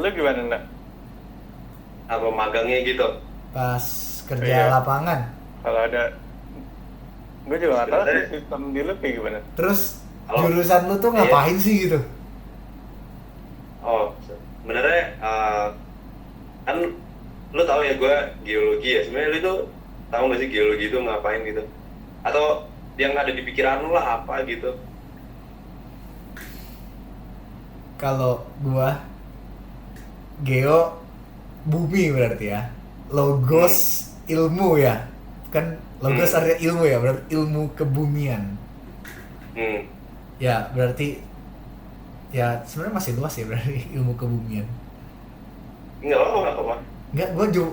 Lu gimana, Nak? Apa magangnya gitu. Pas kerja Iya. lapangan. Kalau ada, gue juga nggak tahu sih Sebenarnya sistem di lu kayak gimana. Terus kalau jurusan lu tuh iya, ngapain sih gitu? sebenarnya kan lu tahu ya gue geologi ya. Sebenarnya lu tuh tahu nggak sih geologi itu ngapain gitu? Atau yang ada di pikiran lu lah apa gitu? Kalau gua geo bumi berarti ya. Hmm. Logos ilmu ya. Kan logos Hmm. artinya ilmu ya, berarti ilmu kebumian. Hmm. Ya, berarti ya sebenarnya masih luas ya berarti ilmu kebumian. Nggak apa-apa, nggak apa-apa. Enggak,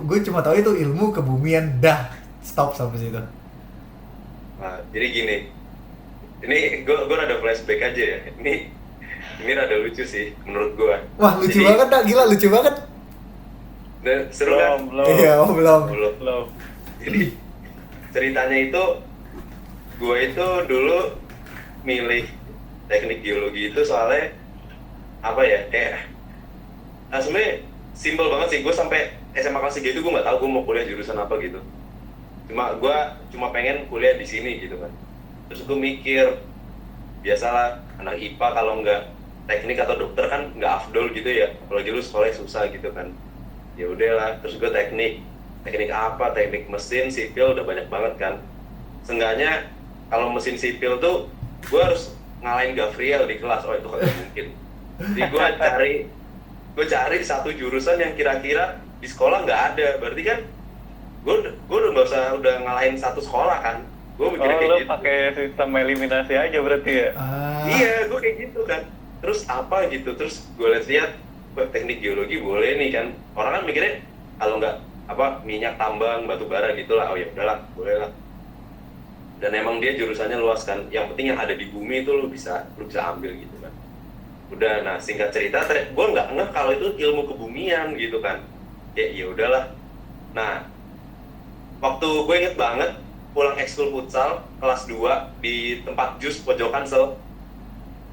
gue cuma tahu itu ilmu kebumian dah. Stop sampai situ. Nah, jadi gini, ini gue rada flashback aja ya. Ini rada lucu sih menurut gue. Wah, lucu Jadi banget dah, gila lucu banget. seru kan? Belum. Iya, oh belum. Belum. Belum. Jadi ceritanya itu gue itu dulu milih teknik geologi itu soalnya apa ya, kayak sebenarnya simple banget sih. Gue sampai SMA kelas 3 itu gue nggak tahu gue mau kuliah jurusan apa gitu. Gue cuma pengen kuliah di sini gitu kan. Terus gue mikir, biasalah anak IPA kalau nggak teknik atau dokter kan nggak afdol gitu ya, apalagi lu sekolahnya susah gitu kan. Ya udahlah, terus gue teknik apa, teknik mesin sipil udah banyak banget kan. Seenggaknya kalau mesin sipil tuh gue harus ngalahin Gavriel di kelas. Oh, itu kagak mungkin. Jadi gue cari satu jurusan yang kira-kira di sekolah nggak ada. Berarti kan gue udah ngalahin satu sekolah kan. Gue mikirnya Oh, kayak lu gitu. pakai sistem eliminasi aja berarti ya? Iya, gue kayak gitu kan. Terus apa gitu, terus gue lihat teknik geologi boleh nih kan. Orang kan mikirnya kalau nggak apa minyak tambang, batu bara gitulah. Oh ya udahlah, boleh lah. Dan emang dia jurusannya luas kan. Yang penting yang ada di bumi itu lu bisa ambil gitu kan. Udah, nah singkat cerita, gue nggak ngeh kalau itu ilmu kebumian gitu kan. Ya udahlah. Nah, waktu gue inget banget pulang ekskul futsal kelas 2 di tempat jus pojokan sel.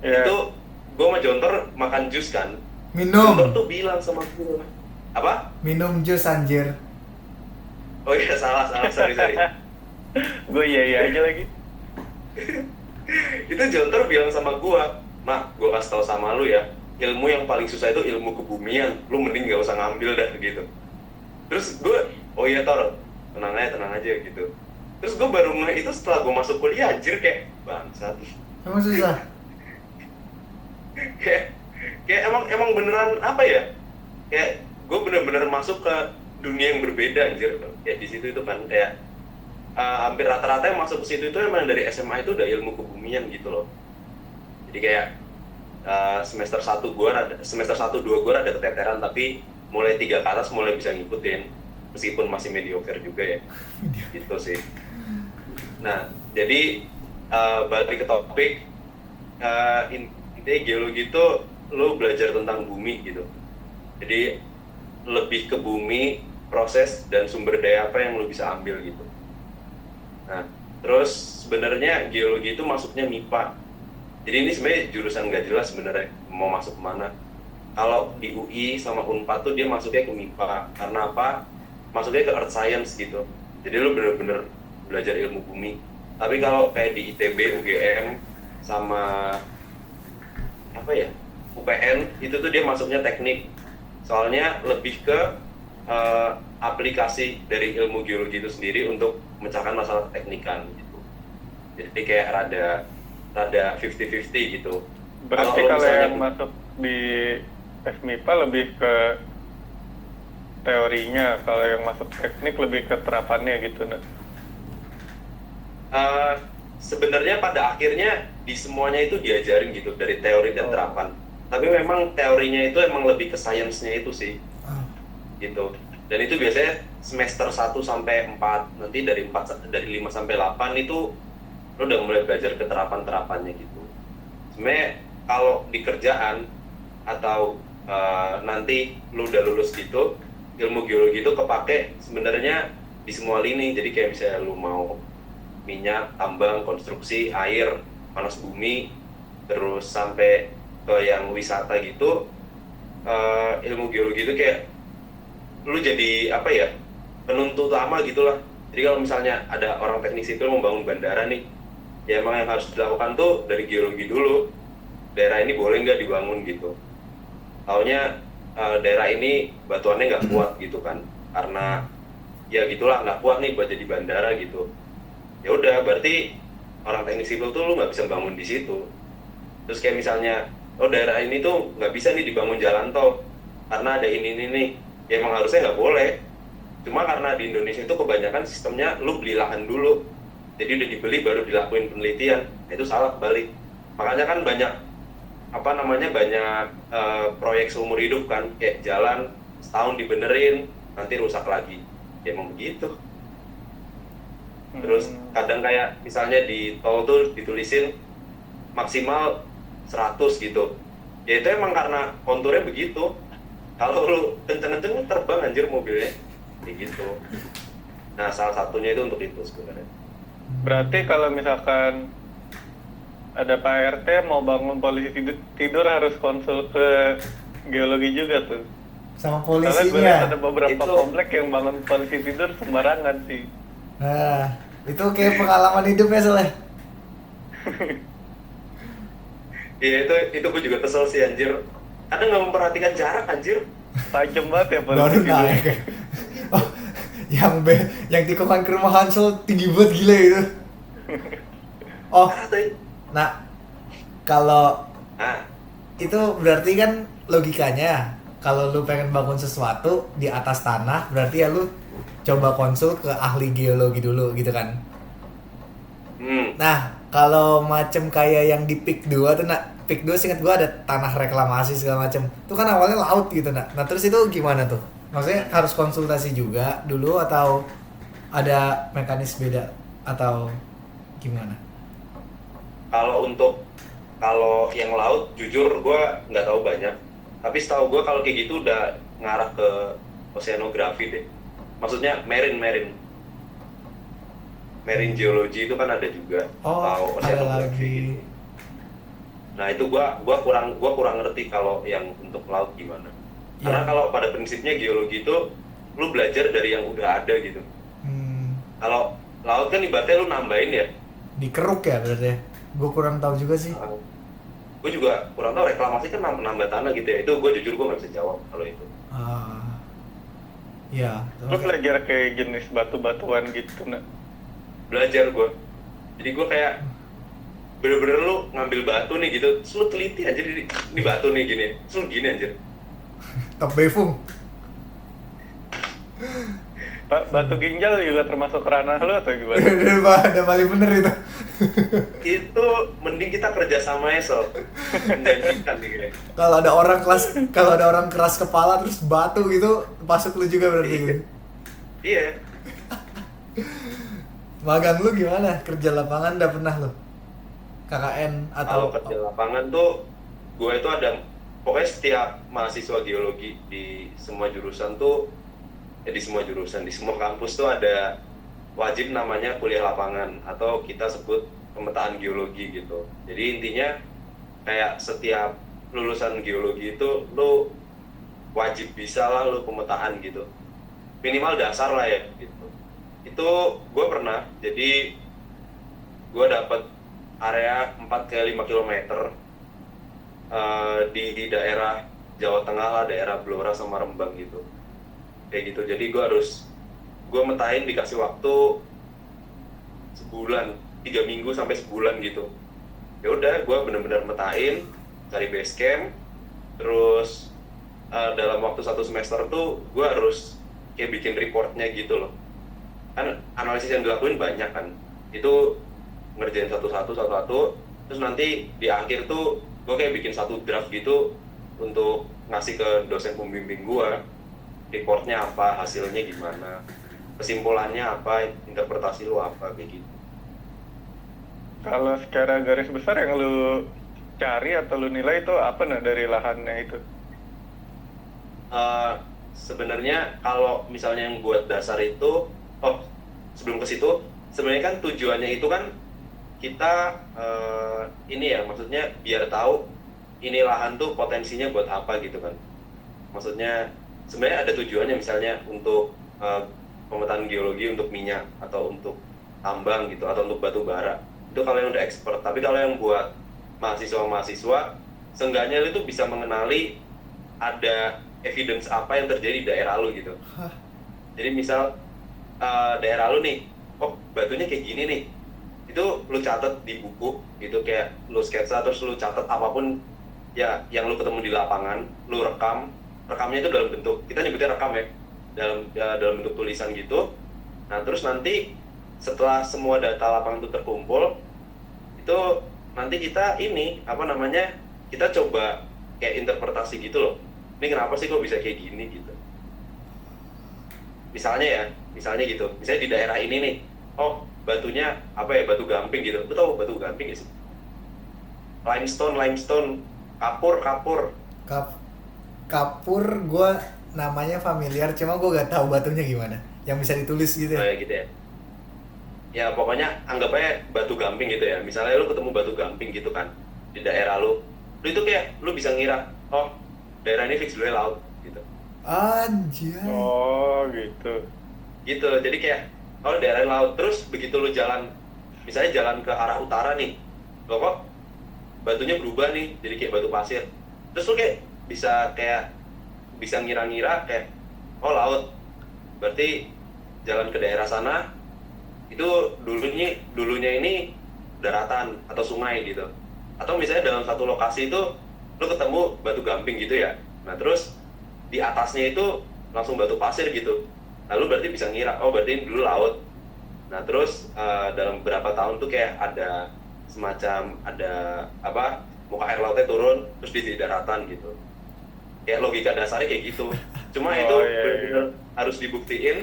Iya. Itu gue sama Jontor makan jus kan. Jontor Minum. tuh bilang sama gue apa? Minum jus anjir. Oh iya, salah sorry. Gue iya aja lagi. Itu Jontor bilang sama gue, "Mak, gue kasih tau sama lu ya, ilmu yang paling susah itu ilmu kebumian, lu mending gak usah ngambil dah," gitu. Terus gue, oh iya Tor, tenang aja gitu. Terus gue baru ngeh itu setelah gue masuk kuliah, anjir, kayak bangsat. Emang susah. kayak emang beneran apa ya, kayak gue bener-bener masuk ke dunia yang berbeda anjir. Kayak di situ itu kan kayak hampir rata-rata yang masuk ke situ itu emang dari SMA itu udah ilmu kebumian gitu loh. Jadi kayak semester 1 2 gue rada keteteran, tapi mulai 3 ke atas mulai bisa ngikutin meskipun masih mediocre juga ya. Gitu sih. Nah, jadi balik ke topik, intinya geologi itu lo belajar tentang bumi gitu. Jadi lebih ke bumi, proses dan sumber daya apa yang lo bisa ambil gitu. Nah, terus sebenarnya geologi itu masuknya MIPA. Jadi ini sebenarnya jurusan nggak jelas sebenarnya mau masuk kemana. Kalau di UI sama Unpad tuh dia masuknya ke MIPA. Karena apa? Masuknya ke Earth Science gitu. Jadi lu bener-bener belajar ilmu bumi. Tapi kalau kayak di ITB, UGM, sama apa ya, UPN, itu tuh dia masuknya teknik. Soalnya lebih ke aplikasi dari ilmu geologi itu sendiri untuk memecahkan masalah keteknikan gitu. Jadi kayak rada 50-50 gitu. Berarti Kalau kalau misalnya yang masuk di FMIPA lebih ke teorinya, kalau yang masuk teknik lebih ke terapannya gitu, Nak. sebenarnya pada akhirnya di semuanya itu diajarin gitu dari teori dan terapan. Tapi memang teorinya itu emang lebih ke sainsnya itu sih. Gitu. Dan itu biasanya semester 1 sampai 4. Nanti dari 5 sampai 8 itu lo udah mulai belajar ke terapan-terapannya gitu. Sebenarnya kalau di kerjaan atau nanti lo udah lulus gitu, ilmu geologi itu kepake sebenarnya di semua lini. Jadi kayak misalnya lo mau minyak, tambang, konstruksi, air, panas bumi, terus sampai ke yang wisata gitu, ilmu geologi itu kayak lu jadi apa ya, penuntut utama gitulah. Jadi kalau misalnya ada orang teknik sipil membangun bandara nih, ya emang yang harus dilakukan tuh dari geologi dulu, daerah ini boleh nggak dibangun gitu. Taunya daerah ini batuannya nggak kuat gitu kan, karena ya gitulah nggak kuat nih buat jadi bandara gitu. Ya udah, berarti orang teknik sipil tuh lu nggak bisa bangun di situ. Terus kayak misalnya, oh daerah ini tuh nggak bisa nih dibangun jalan tol karena ada ini nih, ya emang harusnya nggak boleh. Cuma karena di Indonesia itu kebanyakan sistemnya lu beli lahan dulu, jadi udah dibeli baru dilakuin penelitian. Nah, itu salah kebalik. Makanya kan banyak banyak proyek seumur hidup kan, kayak jalan setahun dibenerin nanti rusak lagi, ya emang begitu. Terus kadang kayak misalnya di tol tuh ditulisin maksimal 100 gitu, ya itu emang karena konturnya begitu. Kalau lu kenceng-kenceng terbang anjir mobilnya kayak gitu. Nah salah satunya itu untuk itu sebenarnya. Berarti kalau misalkan ada Pak RT mau bangun polisi tidur harus konsul ke geologi juga tuh. Sama Soalnya gue lihat polisinya. ada beberapa Itu. komplek yang bangun polisi tidur sembarangan sih. Nah, itu kayak pengalaman hidupnya soalnya. Iya itu gue juga kesel sih anjir. Kadang nggak memperhatikan jarak anjir. Tajam banget ya Baru polisi tidur. naik. Oh, yang tikungan ke rumah Hansel tinggi banget gila itu. Oh, Parah tuh. nah kalau Nah itu berarti kan logikanya kalau lu pengen bangun sesuatu di atas tanah berarti ya lu coba konsul ke ahli geologi dulu gitu kan. Nah, kalau macem kayak yang di PIK 2 tuh PIK 2 seinget gua ada tanah reklamasi segala macem. Itu kan awalnya laut gitu nah. Nah, terus itu gimana tuh? Maksudnya harus konsultasi juga dulu atau ada mekanisme beda atau gimana? kalau yang laut jujur gue nggak tahu banyak, tapi setahu gue kalau kayak gitu udah ngarah ke oceanografi deh, maksudnya marine geology itu kan ada juga, atau Oh, ada lagi. gitu. Nah itu gua kurang ngerti kalau yang untuk laut gimana. Karena Ya. kalau pada prinsipnya geologi itu lu belajar dari yang udah ada gitu. Kalau laut kan ibaratnya lu nambahin ya. Dikeruk ya berarti. Gue kurang tahu juga sih. Gue juga kurang tahu, reklamasi kan nambah tanah gitu ya. Itu gue jujur gue nggak bisa jawab kalau itu. Ya. Lu belajar kayak jenis batu-batuan gitu nak. Belajar gue. Jadi gue kayak bener-bener lu ngambil batu nih gitu, terus lu teliti aja di batu nih gini, terus lu gini aja. Top Befung. Pak, batu ginjal juga termasuk ranah lu atau gimana? Udah paling bener itu. Itu mending kita kerja sama ya Sol. Menjanjikan nih kayaknya. Kalau ada orang keras kepala terus batu gitu, masuk lu juga berarti. Gitu. Iya. Magang lu gimana? Kerja lapangan udah pernah lu? KKN Kalau atau kerja lapangan tuh gue itu ada, pokoknya setiap mahasiswa geologi di semua jurusan tuh, ya di semua jurusan, di semua kampus tuh ada wajib namanya kuliah lapangan atau kita sebut pemetaan geologi gitu. Jadi intinya kayak setiap lulusan geologi itu lu wajib bisa lah lu pemetaan gitu, minimal dasar lah ya gitu. Itu gue pernah, jadi gue dapet area 4-5 km di daerah Jawa Tengah lah, daerah Blora sama Rembang gitu, kayak gitu. Jadi gue metahin dikasih waktu sebulan, 3 minggu sampai sebulan gitu. Ya udah, gue bener-bener metahin, cari base camp, terus dalam waktu 1 semester tuh gue harus kayak bikin reportnya gitu loh. Kan analisis yang dilakuin banyak kan, itu ngerjain satu-satu, terus nanti di akhir tuh gue kayak bikin satu draft gitu untuk ngasih ke dosen pembimbing gue, reportnya apa, hasilnya gimana, kesimpulannya apa, interpretasi lu apa, kayak gitu. Kalau secara garis besar yang lu cari atau lu nilai itu apa nah dari lahannya itu? Sebenarnya kalau misalnya yang buat dasar itu, sebelum ke situ, sebenarnya kan tujuannya itu kan kita ini ya, maksudnya biar tahu ini lahan tuh potensinya buat apa gitu kan. Maksudnya sebenarnya ada tujuannya, misalnya untuk pemetaan geologi untuk minyak atau untuk tambang gitu atau untuk batu bara. Itu kalau yang udah expert. Tapi kalau yang buat mahasiswa-mahasiswa, seenggaknya lu tuh bisa mengenali ada evidence apa yang terjadi di daerah lu gitu. Hah. Jadi misal daerah lu nih, oh batunya kayak gini nih, itu lu catat di buku gitu, kayak lu sketsa terus lu catat apapun ya yang lu ketemu di lapangan, lu rekamnya itu dalam bentuk, kita nyebutnya rekam ya, dalam bentuk tulisan gitu. Nah terus nanti setelah semua data lapangan itu terkumpul, itu nanti kita kita coba kayak interpretasi gitu loh, ini kenapa sih kok bisa kayak gini gitu. Misalnya gitu, misalnya di daerah ini nih, oh batunya apa ya, batu gamping gitu. Lu tahu batu gamping gak sih? Limestone, kapur. Kapur gue namanya familiar, cuma gue gak tahu batunya gimana yang bisa ditulis gitu Oh ya. ya gitu ya. Ya pokoknya anggap aja batu gamping gitu ya. Misalnya lu ketemu batu gamping gitu kan di daerah lu itu kayak lu bisa ngira, oh daerah ini fix dulu laut gitu. Anjay. Oh gitu. Gitu. Jadi kayak kalau daerah laut, terus begitu lu jalan, misalnya jalan ke arah utara nih, lo kok batunya berubah nih jadi kayak batu pasir. Terus lu kayak bisa ngira-ngira kayak, oh laut. Berarti jalan ke daerah sana itu dulunya ini daratan atau sungai gitu. Atau misalnya dalam satu lokasi itu lu ketemu batu gamping gitu ya. Nah terus di atasnya itu langsung batu pasir gitu. Lalu berarti bisa ngira, oh berarti dulu laut. Nah terus dalam beberapa tahun tuh kayak ada semacam muka air lautnya turun terus di daratan gitu. Kayak logika dasarnya kayak gitu. Cuma Oh, itu iya. benar-benar harus dibuktiin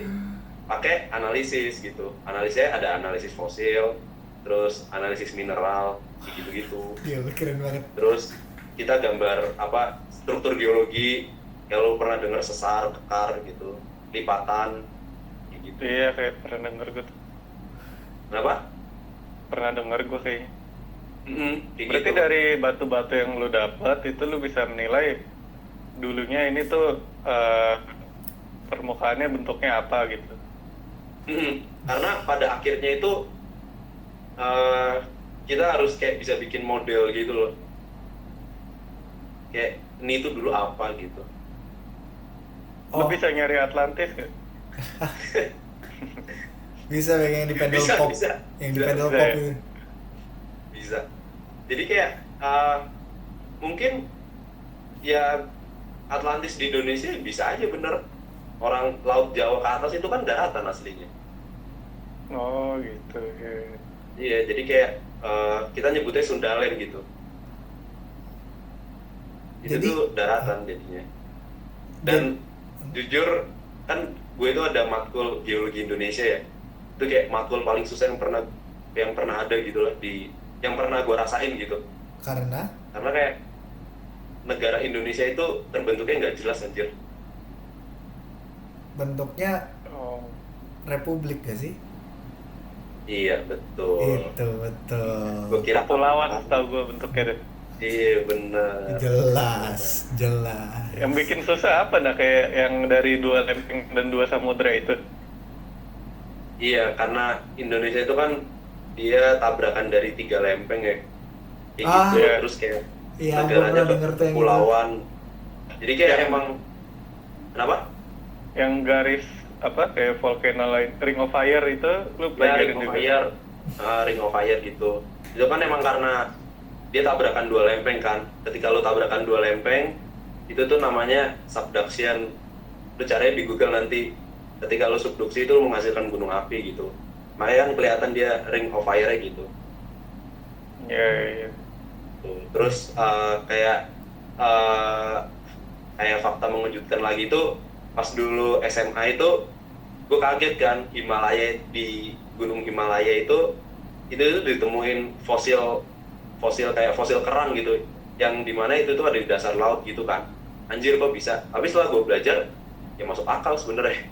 pakai analisis gitu. Analisisnya ada analisis fosil, terus analisis mineral, gitu-gitu. Iya, keren banget. Terus kita gambar struktur geologi, kalau lu pernah dengar sesar, kekar gitu, lipatan, kayak gitu. Iya, kayak pernah denger gue tuh. Kenapa? Pernah denger gue kayaknya. Kayak Berarti gitu. dari batu-batu yang lu dapat itu lu bisa menilai dulunya ini tuh permukaannya bentuknya apa gitu. Karena pada akhirnya itu kita harus kayak bisa bikin model gitu loh. Kayak ini tuh dulu apa gitu. Lu Oh, bisa nyari Atlantis nggak? bisa yang di pedal Bisa, pop. bisa. Yang di Bisa, pedal bisa pop ya? itu. Bisa. Jadi kayak mungkin ya Atlantis di Indonesia bisa aja bener. Orang Laut Jawa ke atas itu kan daratan aslinya. Oh gitu. Iya. Iya, jadi kayak kita nyebutnya Sundalen gitu. Itu Jadi- tuh daratan jadinya. Dan jujur kan gue itu ada matkul geologi Indonesia ya. Itu kayak matkul paling susah yang pernah ada gitu lah yang pernah gue rasain gitu. Karena Karena kayak negara Indonesia itu terbentuknya nggak jelas anjir. bentuknya Oh. republik gak sih? Iya betul. Itu betul. Gue kira Kepulauan setahu gue bentuknya deh. Iya bener. Jelas. Yang bikin susah apa nah kayak yang dari 2 lempeng dan 2 samudra itu? Iya, karena Indonesia itu kan dia tabrakan dari 3 lempeng ya. Kayak Ah. gitu, Iya. terus kayak Iya, gua negaranya pernah denger tuh yang kepulauan. Jadi kayak Yang- emang kenapa? Yang garis apa kayak volcano line, ring of fire itu lu Ya, pelajarin Ring of juga. Fire, Ring of Fire gitu. Itu kan emang karena dia tabrakan 2 lempeng kan. Ketika lu tabrakan 2 lempeng, itu tuh namanya subduction. Lu caranya di Google nanti. Ketika lu subduksi itu lu menghasilkan gunung api gitu. Makanya kan kelihatan dia Ring of Fire gitu. Iya, iya. Tuh. Terus kayak fakta mengejutkan lagi tuh pas dulu SMA itu gue kaget kan, di Gunung Himalaya itu ditemuin fosil kayak fosil kerang gitu, yang dimana itu tuh ada di dasar laut gitu kan. Anjir kok bisa, tapi setelah gue belajar ya masuk akal sebenarnya.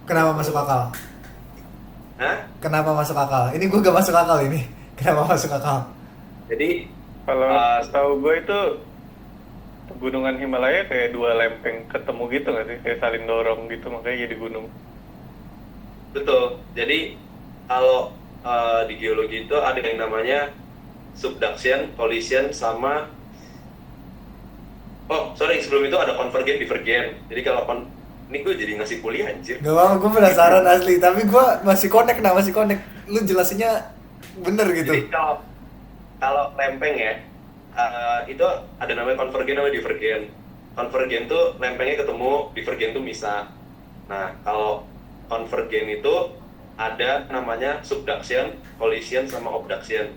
Kenapa masuk akal? Hah? Kenapa masuk akal? Ini gue gak masuk akal ini. Kenapa masuk akal? Jadi Kalau tahu gue itu Gunungan Himalaya kayak dua lempeng ketemu gitu nggak sih? Kayak saling dorong gitu makanya jadi gunung. Betul. Jadi kalau di geologi itu ada yang namanya subduction, collision, sama sebelum itu ada convergen, divergen. Jadi kalau ini gue jadi ngasih kuliah anjir. Gak apa-apa, gue penasaran asli, tapi gue masih connect. Lu jelasinnya bener gitu. Jadi kalau lempeng ya, itu ada namanya convergen sama divergen. Convergen tuh lempengnya ketemu, divergen tuh misah. Nah, kalau convergen itu ada namanya subduction, collision, sama abduction.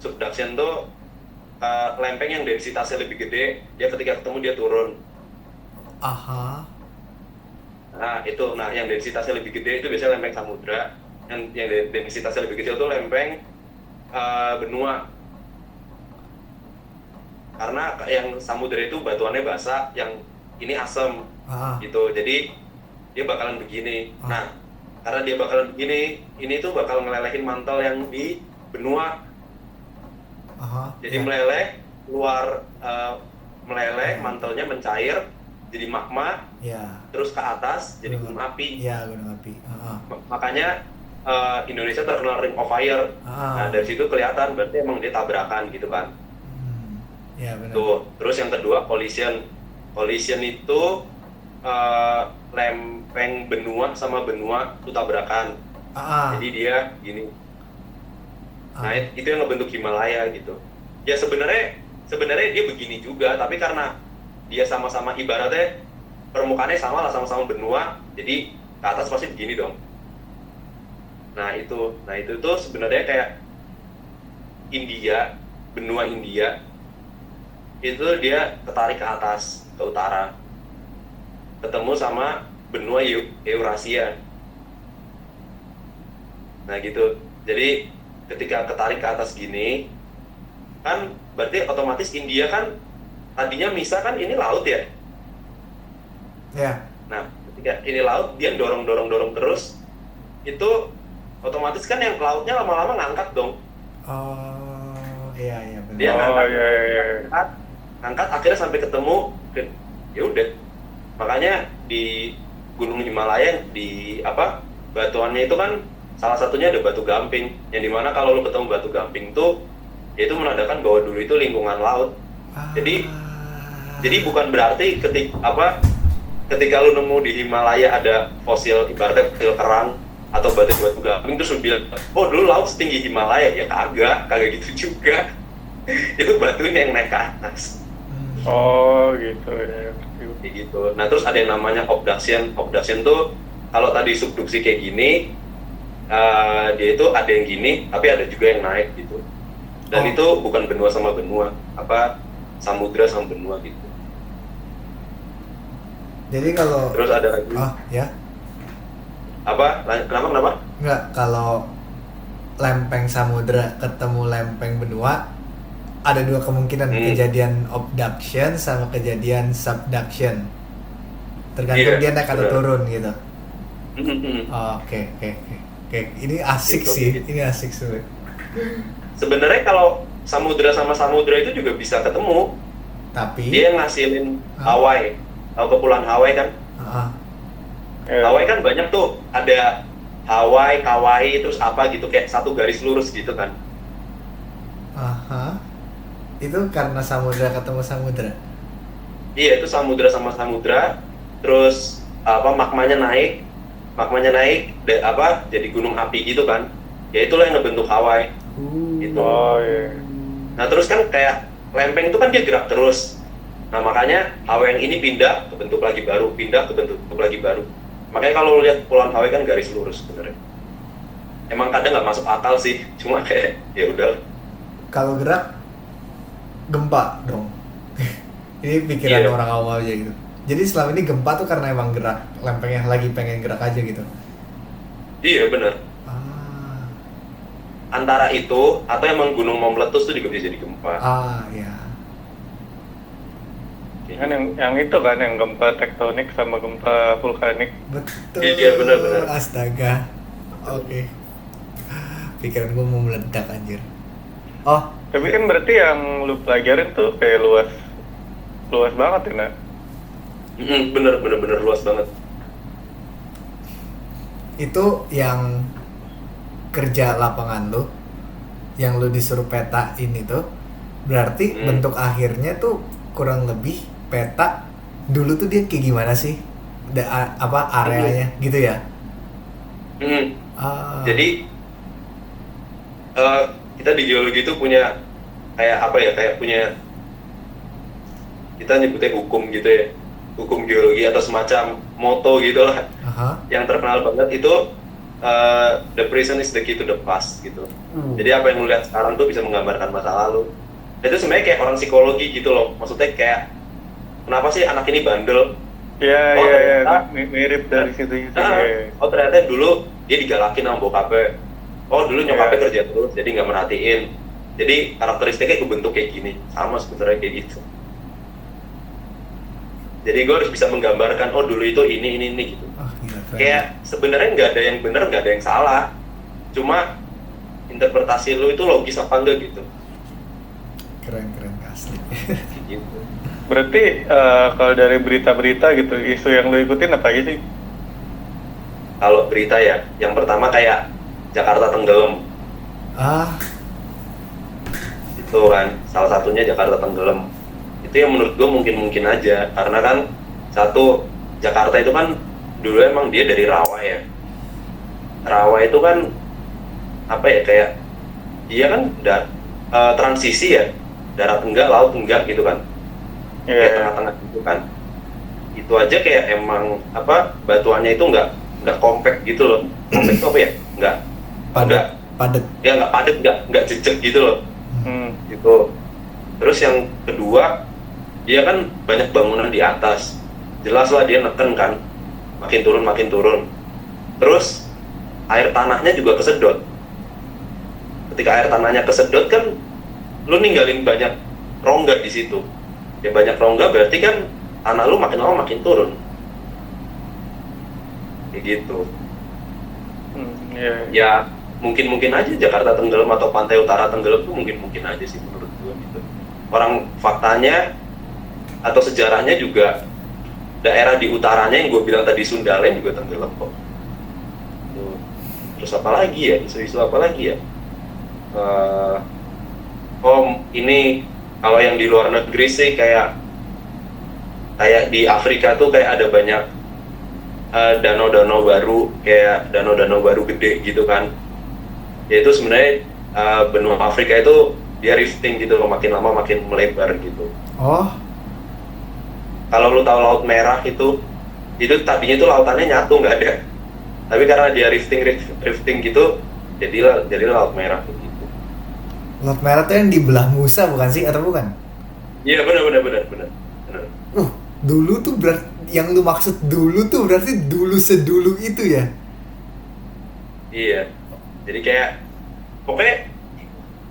Subduction tuh lempeng yang densitasnya lebih gede, dia ketika ketemu dia turun. Aha. Nah, yang densitasnya lebih gede itu biasanya lempeng samudra. Yang densitasnya lebih kecil itu lempeng benua. Karena yang samudra itu batuannya basah, yang ini asam gitu. Jadi dia bakalan begini. Nah, karena dia bakalan begini, ini tuh bakal ngelelehin mantel yang di benua. Jadi meleleh, meleleh, mantelnya mencair, jadi magma, terus ke atas jadi gunung api. Iya, gunung api. Makanya Indonesia terkenal Ring of Fire. Nah, dari situ kelihatan berarti emang dia tabrakan gitu kan. Iya, benar. Tuh, terus yang kedua collision. Collision itu lempeng benua sama benua itu tabrakan. Jadi dia gini. Nah, itu yang ngebentuk Himalaya gitu. Ya sebenarnya dia begini juga, tapi karena dia sama-sama ibaratnya permukaannya sama lah, sama-sama benua, jadi ke atas pasti begini dong. Nah itu tuh sebenarnya kayak India, benua India itu dia ketarik ke atas, ke utara, ketemu sama benua Eurasia. Nah gitu, jadi ketika ketarik ke atas gini kan berarti otomatis India kan tadinya misah kan, ini laut ya. Nah ketika ini laut dia dorong terus, itu otomatis kan yang lautnya lama-lama ngangkat dong. Iya benar. Dia ngangkat akhirnya sampai ketemu, ya udah. Makanya di Gunung Himalaya di batuannya itu kan salah satunya ada batu gamping, yang dimana kalau lu ketemu batu gamping tuh, itu menandakan bahwa dulu itu lingkungan laut. Jadi bukan berarti ketika lu nemu di Himalaya ada fosil, ibaratnya fosil kerang atau batu gamping terus lu bilang, oh dulu laut setinggi Himalaya, ya kagak gitu juga. Itu batunya yang naik ke atas. Gitu ya. Gitu. Nah terus ada yang namanya abduction. Abduction tuh kalau tadi subduksi kayak gini, dia itu ada yang gini, tapi ada juga yang naik gitu. Dan itu bukan benua sama benua, samudra sama benua gitu. Jadi kalau terus ada lagi. Kenapa? Enggak, kalau lempeng samudra ketemu lempeng benua, ada dua kemungkinan, kejadian abduction sama kejadian subduction. Tergantung dia naik atau turun gitu. Oke. Ini asik gitu, sih, gitu. Ini asik sih. Sebenarnya kalau samudra sama samudra itu juga bisa ketemu. Tapi dia ngasilin Hawaii. Tahu kepulauan Hawaii kan? Hawaii kan banyak tuh, ada Hawaii, Kauai, terus apa gitu, kayak satu garis lurus gitu kan. Itu karena samudra ketemu samudra. Iya, itu samudra sama samudra, terus magmanya naik, jadi gunung api gitu kan. Ya itulah yang ngebentuk Hawaii. Gitu. Nah terus kan kayak lempeng itu kan dia gerak terus. Nah makanya Hawaii yang ini pindah, kebentuk lagi baru, pindah, kebentuk lagi baru. Makanya kalau lihat Kepulauan Hawaii kan garis lurus sebenarnya. Emang kadang nggak masuk akal sih, cuma kayak ya udah. Kalau gerak gempa dong. Ini pikiran orang awam aja gitu. Jadi selama ini gempa tuh karena emang gerak, lempengnya lagi pengen gerak aja gitu. Iya benar. Antara itu atau emang gunung mau meletus tuh juga bisa jadi gempa. Iya. Kan yang itu kan yang gempa tektonik sama gempa vulkanik. Betul. Iya benar. Astaga. Oke. Pikiran gue mau meledak anjir. Tapi kan berarti yang lu pelajarin tuh kayak luas banget ya, Nak. Bener luas banget. Itu yang kerja lapangan lu, yang lu disuruh petain itu, berarti bentuk akhirnya tuh kurang lebih peta dulu tuh dia kayak gimana sih, areanya gitu ya. Jadi kita di geologi itu punya kayak apa ya, kayak punya, kita nyebutnya hukum gitu ya, hukum geologi atau semacam moto gitu lah. Yang terkenal banget itu the present is the key to the past gitu. Jadi apa yang lu lihat sekarang tuh bisa menggambarkan masa lalu. Itu sebenarnya kayak orang psikologi gitu loh, maksudnya kayak kenapa sih anak ini bandel. Iya, mirip dari situ gitu. Oh ternyata dulu dia digalakin sama bokapnya. Oh dulu nyokapnya kerja terus, jadi nggak merhatiin. Jadi karakteristiknya kebentuk kayak gini, sama sebenarnya kayak gitu. Jadi gue harus bisa menggambarkan, oh dulu itu ini gitu. Kayak sebenarnya nggak ada yang benar, nggak ada yang salah. Cuma interpretasi lu itu logis apa enggak gitu. Keren asli. Gitu. Berarti kalau dari berita-berita gitu, isu yang lu ikutin apa aja sih? Kalau berita ya, yang pertama kayak Jakarta tenggelam. Itu kan, salah satunya Jakarta tenggelam. Itu yang menurut gue mungkin aja, karena kan satu, Jakarta itu kan dulu emang dia dari rawa ya. Rawa itu kan apa ya, kayak dia kan transisi ya, darat enggak, laut enggak gitu kan. Kayak tengah-tengah gitu kan. Itu aja kayak emang apa, batuannya itu enggak compact gitu loh. Compact itu apa ya? Enggak padat. Ya enggak padat, enggak jejak gitu loh. Gitu. Terus yang kedua, dia kan banyak bangunan di atas. Jelas lah dia neken kan. Makin turun. Terus air tanahnya juga kesedot. Ketika air tanahnya kesedot kan lu ninggalin banyak rongga di situ. Ya banyak rongga berarti kan tanah lu makin lama makin turun. Kayak gitu. Ya mungkin aja Jakarta tenggelam atau pantai utara tenggelam tuh mungkin aja sih menurut gue gitu. Orang faktanya atau sejarahnya juga daerah di utaranya yang gue bilang tadi Sundalen juga tenggelam kok. Terus apa lagi ya? Isu-isu apa lagi ya? Ini kalau yang di luar negeri sih kayak di Afrika tuh kayak ada banyak danau-danau baru, kayak danau-danau baru gede gitu kan. Yaitu sebenarnya benua Afrika itu dia rifting gitu loh, makin lama makin melebar gitu. Kalau lu tahu Laut Merah itu tadinya itu lautannya nyatu, nggak ada. Tapi karena dia rifting gitu, jadilah Laut Merah gitu. Laut Merah tuh yang di belah Musa bukan sih, atau bukan? Iya benar. Dulu tuh berarti yang lu maksud dulu tuh berarti dulu sedulu itu ya? Iya. Jadi kayak pokoknya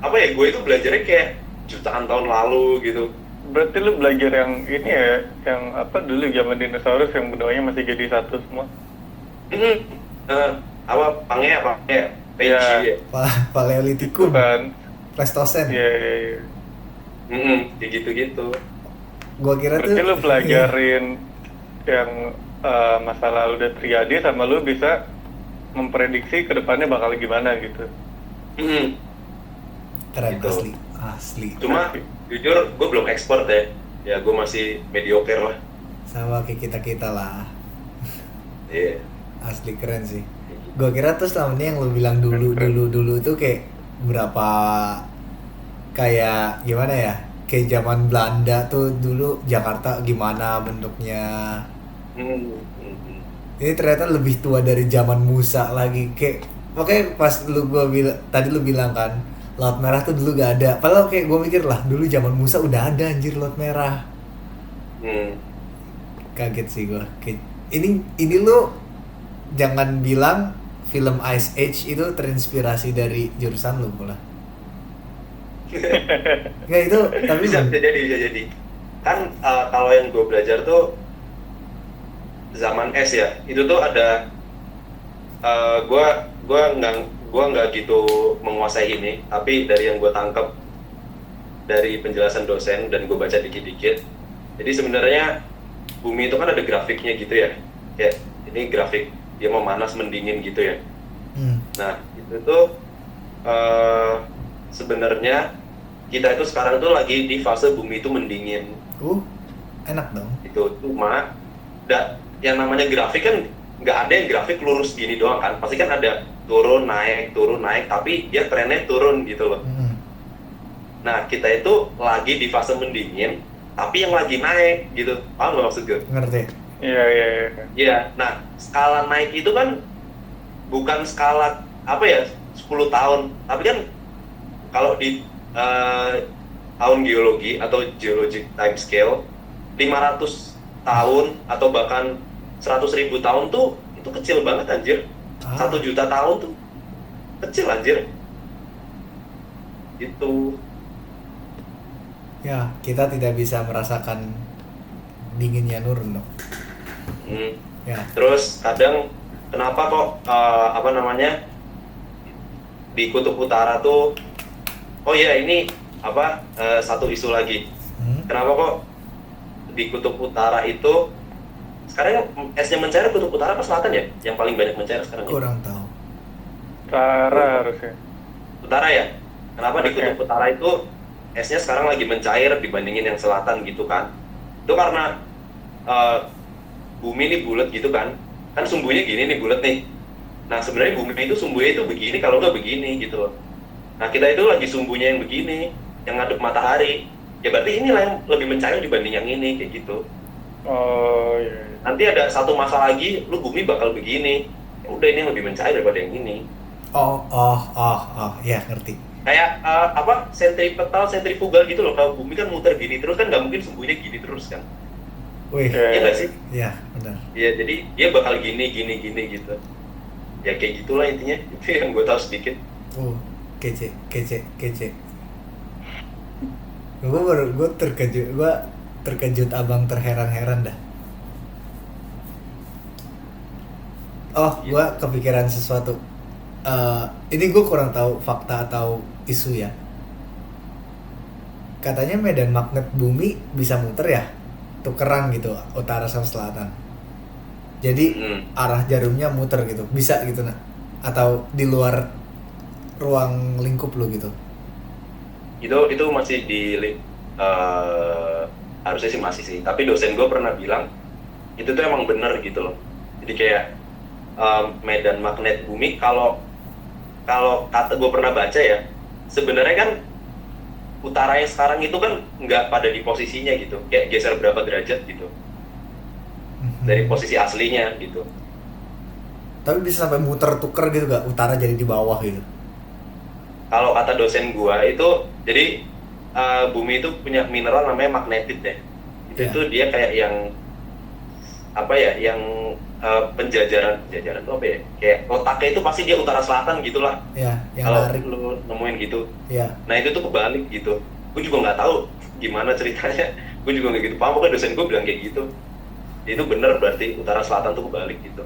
apa ya, gue itu belajarnya kayak jutaan tahun lalu gitu. Berarti lu belajar yang ini ya, yang apa dulu zaman dinosaurus yang benuanya masih jadi satu semua. Apa Pangea, Pangea, Paleolitikum kan, Pleistocene. Iya. Kayak gitu. Gua kira berarti tuh lu pelajarin yang masa lalu udah terjadi, sama lu bisa memprediksi kedepannya bakal gimana gitu. Keren Gitu. asli. Cuma jujur gue belum ekspor ya gue masih mediocre lah. Sama kayak kita lah. Iya. Asli keren sih. Gua kira tuh selama ini yang lu bilang dulu tuh kayak berapa, kayak gimana ya, kayak zaman Belanda tuh dulu Jakarta gimana bentuknya. Ini ternyata lebih tua dari zaman Musa lagi. Kayak pokoknya pas tadi lu bilang kan Laut Merah tuh dulu gak ada. Padahal kayak gue mikir lah, dulu zaman Musa udah ada anjir Laut Merah. Kaget sih gue. Ini lu jangan bilang film Ice Age itu terinspirasi dari jurusan lu pula. Nggak itu, tapi bisa jadi. Kan kalau yang gue belajar tuh zaman S ya, itu tuh ada gue nggak gitu menguasai ini, tapi dari yang gue tangkap dari penjelasan dosen dan gue baca dikit-dikit, Jadi sebenarnya bumi itu kan ada grafiknya gitu ya. Kayak ini grafik dia memanas mendingin gitu ya. Nah, itu tuh sebenarnya kita itu sekarang tuh lagi di fase bumi itu mendingin. Enak dong. Itu cuma yang namanya grafik kan nggak ada yang grafik lurus gini doang kan. Pasti kan ada turun naik, tapi dia trennya turun gitu loh. Nah, kita itu lagi di fase mendingin, tapi yang lagi naik gitu. Paham nggak maksud gue? Ngerti. Iya. Iya, nah skala naik itu kan bukan skala apa ya 10 tahun, tapi kan kalau di tahun geologi atau geologic time scale 500 tahun atau bahkan 100.000 tahun tuh itu kecil banget anjir. 1 juta tahun tuh kecil anjir. Gitu. Ya, kita tidak bisa merasakan dinginnya nurun dong. Ya. Terus kadang kenapa kok di kutub utara tuh ini satu isu lagi. Kenapa kok di kutub utara itu sekarang esnya mencair kutub utara apa selatan ya? Yang paling banyak mencair sekarang? Kurang tahu. Utara harusnya. Utara ya? Kenapa di kutub utara itu esnya sekarang lagi mencair dibandingin yang selatan gitu kan? Itu karena bumi ini bulat gitu kan sumbunya gini nih bulat nih. Nah sebenarnya bumi itu sumbunya itu begini kalau nggak begini gitu loh. Nah kita itu lagi sumbunya yang begini, yang ngadep matahari. Ya berarti inilah yang lebih mencair dibanding yang ini kayak gitu. Oh iya. Nanti ada satu masa lagi, lu bumi bakal begini. Ya udah ini yang lebih mencair daripada yang ini. Ya ngerti. Kayak sentrifugal gitu loh. Kalau bumi kan muter gini terus kan nggak mungkin sumbunya gini terus kan. Wih. Iya nggak sih? Iya benar. Iya jadi dia bakal gini gitu. Ya kayak gitulah intinya. Itu yang gue tahu sedikit. Kece. Gue terkejut abang terheran-heran dah. Gue kepikiran sesuatu. Ini gue kurang tahu fakta atau isu ya. Katanya medan magnet bumi bisa muter ya, tukeran gitu, utara sama selatan. Jadi arah jarumnya muter gitu, bisa gitu nah? Atau di luar ruang lingkup lo gitu? Itu masih harusnya sih masih sih. Tapi dosen gue pernah bilang itu tuh emang bener gitu loh. Jadi kayak medan magnet bumi kalau kata gue pernah baca ya, sebenarnya kan utara yang sekarang itu kan nggak pada di posisinya gitu, kayak geser berapa derajat gitu dari posisi aslinya gitu. Tapi bisa sampai muter tuker gitu gak? Utara jadi di bawah gitu? Kalau kata dosen gue itu, jadi bumi itu punya mineral namanya magnetit ya. Itu dia kayak yang penjajaran itu apa ya? Kayak letaknya itu pasti dia utara selatan gitulah. Iya, yang kalau narik. lu nemuin gitu. Iya. Nah itu tuh kebalik gitu. Gue juga nggak tahu gimana ceritanya. Gue juga nggak gitu paham. Pokoknya dosen gue bilang kayak gitu. Itu bener berarti utara selatan tuh kebalik gitu.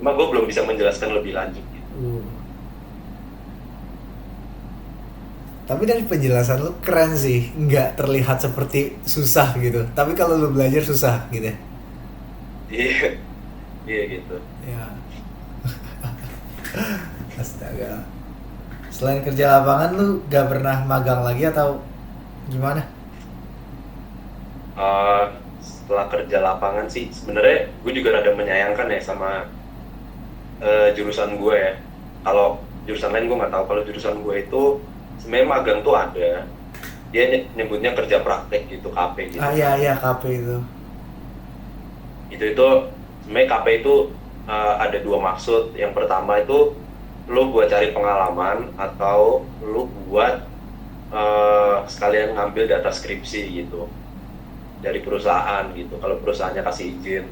Cuma gue belum bisa menjelaskan lebih lanjut gitu. Tapi dari penjelasan lu keren sih, nggak terlihat seperti susah gitu. Tapi kalau lu belajar susah gitu ya. Iya gitu. Ya. Astaga. Selain kerja lapangan lu gak pernah magang lagi atau gimana? Setelah kerja lapangan sih sebenarnya gue juga rada menyayangkan ya sama jurusan gue ya. Kalau jurusan lain gue nggak tahu. Kalau jurusan gue itu sebenarnya magang tuh ada. Dia nyebutnya kerja praktek gitu, KP gitu. Iya KP itu. Itu sebenarnya KP itu ada dua maksud. Yang pertama itu lu buat cari pengalaman atau lu buat sekalian ngambil data skripsi gitu dari perusahaan gitu. Kalau perusahaannya kasih izin,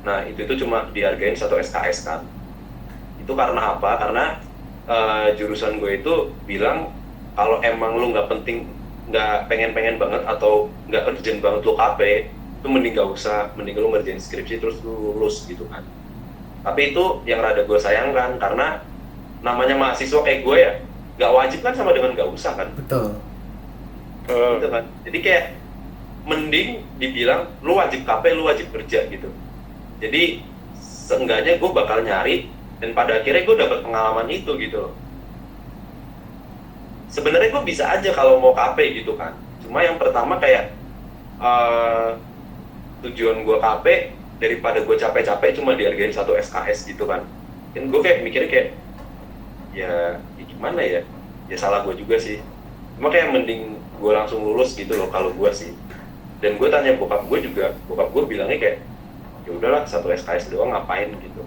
nah itu cuma dihargain 1 SKS kan. Itu karena apa? Karena jurusan gue itu bilang kalau emang lu nggak pengen banget atau nggak urgent banget lu KP, itu mending lu ngerjain skripsi terus lu lulus gitu kan. Tapi itu yang rada gue sayangkan karena namanya mahasiswa kayak gue ya nggak wajib kan sama dengan nggak usah kan. Betul. Gitu kan. Jadi kayak mending dibilang lu wajib KP, lu wajib kerja gitu. Jadi seenggaknya gue bakal nyari, dan pada akhirnya gue dapat pengalaman itu gitu loh. Sebenarnya gue bisa aja kalau mau KP gitu kan, cuma yang pertama kayak tujuan gue KP daripada gue capek-capek cuma dihargain 1 SKS gitu kan. Dan gue kayak mikirnya kayak ya gimana ya salah gue juga sih. Cuma kayak mending gue langsung lulus gitu loh kalau gue sih. Dan gue tanya bokap gue bilangnya kayak ya udahlah 1 SKS doang ngapain gitu.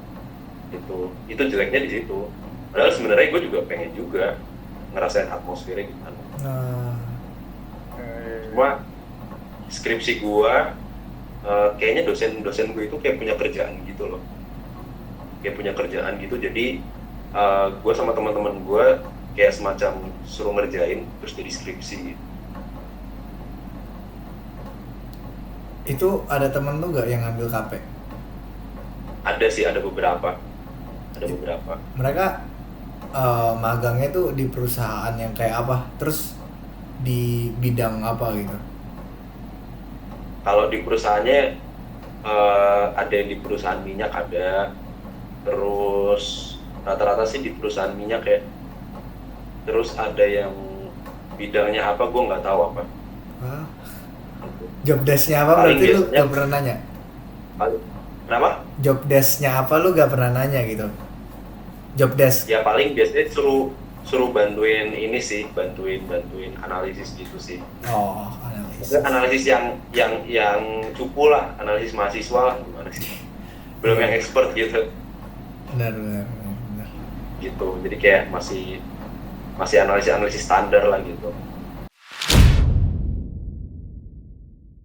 Itu jeleknya di situ. Padahal sebenarnya gue juga pengen juga ngerasain atmosfernya gimana. Cuma skripsi gue kayaknya dosen gue itu kayak punya kerjaan gitu loh. Kayak punya kerjaan gitu, jadi gue sama teman-teman gue kayak semacam suruh ngerjain terus jadi skripsi gitu. Itu ada temen lu gak yang ngambil KP? Ada sih, ada beberapa. Mereka magangnya tuh di perusahaan yang kayak apa? Terus di bidang apa gitu? Kalau di perusahaannya ada yang di perusahaan minyak ada, terus rata-rata sih di perusahaan minyak ya. Terus ada yang bidangnya apa gue nggak tahu apa. Hah? Job desk-nya apa Paling berarti lu biasanya- gak pernah nanya? Kenapa? Job desk-nya apa lu gak pernah nanya gitu? Job desk? Ya paling biasanya suruh bantuin ini sih, bantuin analisis gitu sih. Oh, analisis. Maksudnya analisis yang cupu lah, analisis mahasiswa lah gimana sih? Belum yang expert gitu. Benar. Gitu. Jadi kayak masih analisis standar lah gitu.